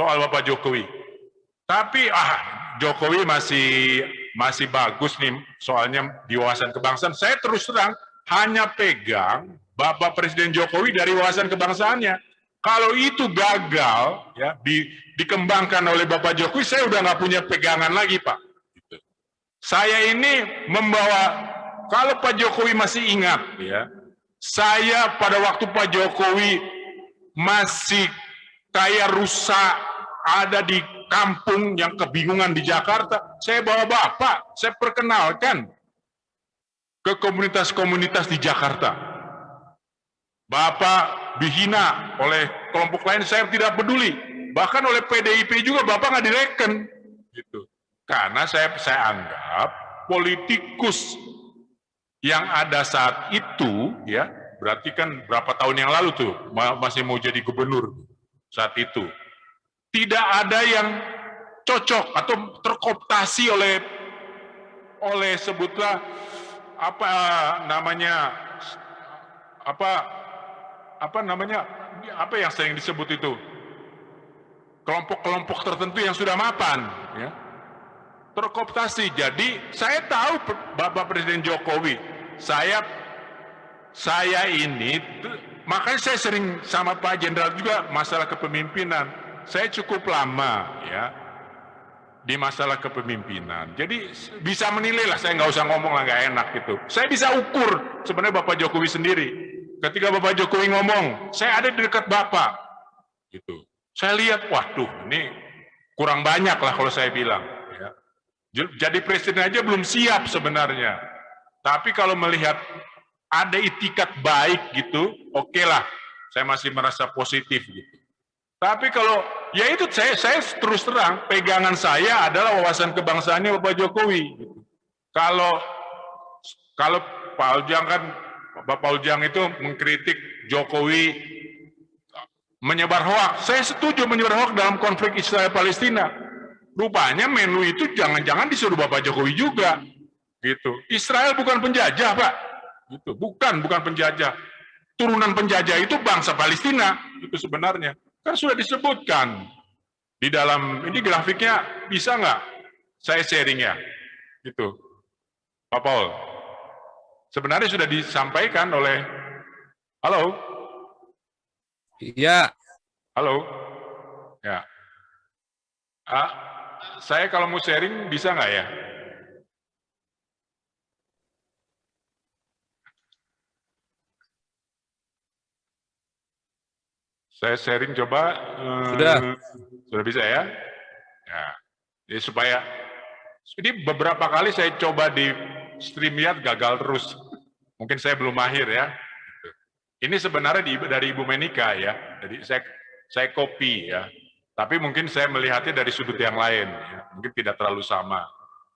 soal Bapak Jokowi. Tapi Jokowi masih bagus nih soalnya di wawasan kebangsaan. Saya terus terang hanya pegang Bapak Presiden Jokowi dari wawasan kebangsaannya. Kalau itu gagal ya dikembangkan oleh Bapak Jokowi, saya udah nggak punya pegangan lagi, Pak. Saya ini membawa, kalau Pak Jokowi masih ingat ya, saya pada waktu Pak Jokowi masih kayak rusak ada di kampung yang kebingungan di Jakarta, saya bawa Bapak, saya perkenalkan ke komunitas-komunitas di Jakarta. Bapak dihina oleh kelompok lain, saya tidak peduli. Bahkan oleh PDIP juga Bapak nggak direken, gitu. Karena saya anggap politikus yang ada saat itu, ya berarti kan berapa tahun yang lalu tuh masih mau jadi gubernur saat itu, tidak ada yang cocok atau terkooptasi oleh sebutlah apa yang sering disebut itu kelompok-kelompok tertentu yang sudah mapan, ya, terkooptasi. Jadi saya tahu Bapak Presiden Jokowi, saya ini, makanya saya sering sama Pak Jenderal juga masalah kepemimpinan. Saya cukup lama ya di masalah kepemimpinan. Jadi bisa menilai lah, saya nggak usah ngomong lah, nggak enak gitu. Saya bisa ukur sebenarnya Bapak Jokowi sendiri. Ketika Bapak Jokowi ngomong, saya ada di dekat Bapak, gitu. Saya lihat, waduh, ini kurang banyak lah kalau saya bilang. Ya. Jadi presiden aja belum siap sebenarnya. Tapi kalau melihat ada itikat baik gitu, oke lah, saya masih merasa positif gitu. Tapi kalau ya itu saya terus terang pegangan saya adalah wawasan kebangsaannya Bapak Jokowi. Gitu. Kalau Pak Ujang kan, Bapak Ujang itu mengkritik Jokowi menyebar hoak. Saya setuju menyebar hoak dalam konflik Israel Palestina. Rupanya Menlu itu jangan-jangan disuruh Bapak Jokowi juga. Gitu. Israel bukan penjajah, Pak. Gitu. Bukan penjajah. Turunan penjajah itu bangsa Palestina itu sebenarnya. Kan sudah disebutkan di dalam ini grafiknya, bisa nggak saya sharing ya? Gitu. Pak Paul. Sebenarnya sudah disampaikan oleh, halo? Iya. Halo? Ya. Saya kalau mau sharing bisa nggak ya? Saya sharing coba. Sudah bisa ya? Ya. Jadi supaya, ini beberapa kali saya coba di StreamYard gagal terus. Mungkin saya belum mahir ya. Ini sebenarnya dari Ibu Menika ya. Jadi saya copy ya. Tapi mungkin saya melihatnya dari sudut yang lain. Ya. Mungkin tidak terlalu sama.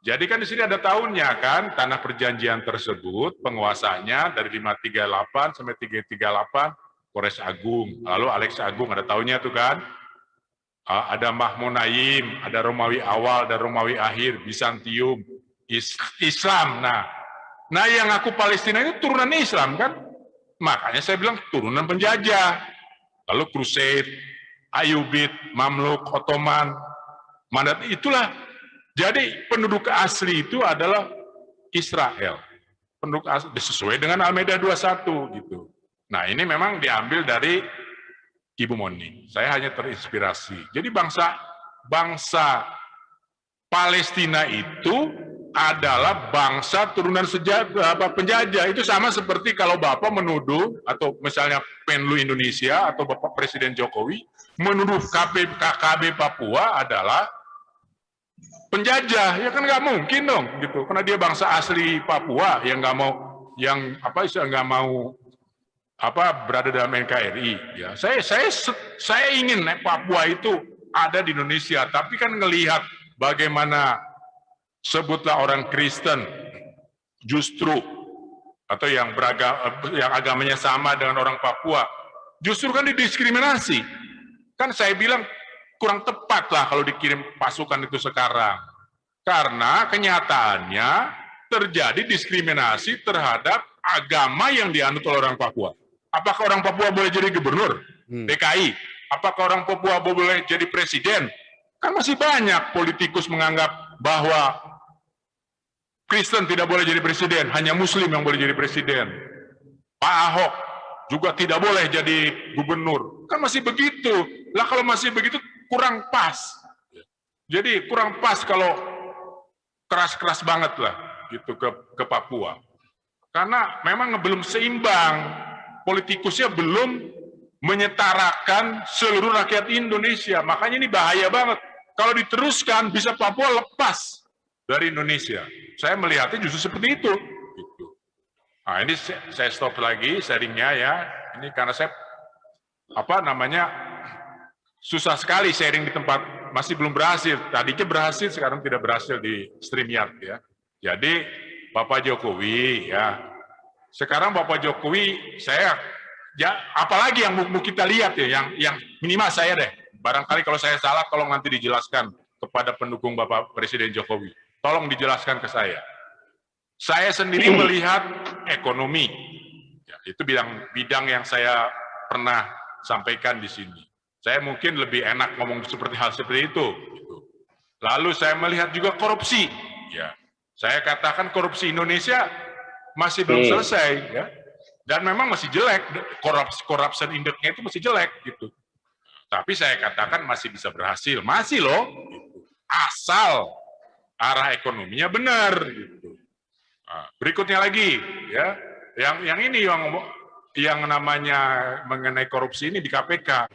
Jadi kan di sini ada tahunnya kan, tanah perjanjian tersebut, penguasanya dari 538 sampai 338, Kores Agung. Lalu Alex Agung ada tahunnya tuh kan. Ada Mahmunaim, ada Romawi awal, dan Romawi akhir, Bizantium, Islam. Nah yang aku Palestina itu turunan Islam kan, makanya saya bilang turunan penjajah. Lalu Crusade, Ayubid, Mamluk, Ottoman, Mandat, itulah. Jadi penduduk asli itu adalah Israel. Penduduk asli sesuai dengan Al-Maidah 21 gitu. Nah ini memang diambil dari Ibu Moni. Saya hanya terinspirasi. Jadi bangsa Palestina itu adalah bangsa turunan penjajah. Itu sama seperti kalau Bapak menuduh, atau misalnya Menlu Indonesia atau Bapak Presiden Jokowi menuduh KKB Papua adalah penjajah. Ya kan nggak mungkin dong, gitu. Karena dia bangsa asli Papua yang nggak mau, nggak mau berada dalam NKRI. Ya, saya ingin Papua itu ada di Indonesia, tapi kan ngelihat bagaimana sebutlah orang Kristen justru atau yang agamanya sama dengan orang Papua, justru kan didiskriminasi. Kan saya bilang kurang tepat lah kalau dikirim pasukan itu sekarang, karena kenyataannya terjadi diskriminasi terhadap agama yang dianut oleh orang Papua. Apakah orang Papua boleh jadi gubernur DKI? apakah orang Papua boleh jadi presiden? Kan masih banyak politikus menganggap bahwa Kristen tidak boleh jadi presiden, hanya Muslim yang boleh jadi presiden. Pak Ahok juga tidak boleh jadi gubernur. Kan masih begitu. Lah kalau masih begitu kurang pas. Jadi kurang pas kalau keras-keras banget lah gitu ke Papua. Karena memang belum seimbang. Politikusnya belum menyetarakan seluruh rakyat Indonesia. Makanya ini bahaya banget. Kalau diteruskan bisa Papua lepas dari Indonesia. Saya melihatnya justru seperti itu. Gitu. Nah ini saya stop lagi sharingnya ya. Ini karena saya susah sekali sharing di tempat, masih belum berhasil. Tadinya berhasil, sekarang tidak berhasil di StreamYard ya. Jadi Bapak Jokowi ya. Sekarang Bapak Jokowi, apalagi yang mau kita lihat ya, yang minimal saya deh. Barangkali kalau saya salah, tolong nanti dijelaskan kepada pendukung Bapak Presiden Jokowi. Tolong dijelaskan ke saya. Saya sendiri melihat ekonomi. Ya, itu bidang yang saya pernah sampaikan di sini. Saya mungkin lebih enak ngomong hal seperti itu. Gitu. Lalu saya melihat juga korupsi. Ya, saya katakan korupsi Indonesia masih belum selesai. Ya. Dan memang masih jelek. Corruption index-nya itu masih jelek. Gitu. Tapi saya katakan masih bisa berhasil. Masih loh. Gitu. Asal arah ekonominya benar. Gitu. Nah, berikutnya lagi. Ya, yang ini yang namanya mengenai korupsi ini di KPK.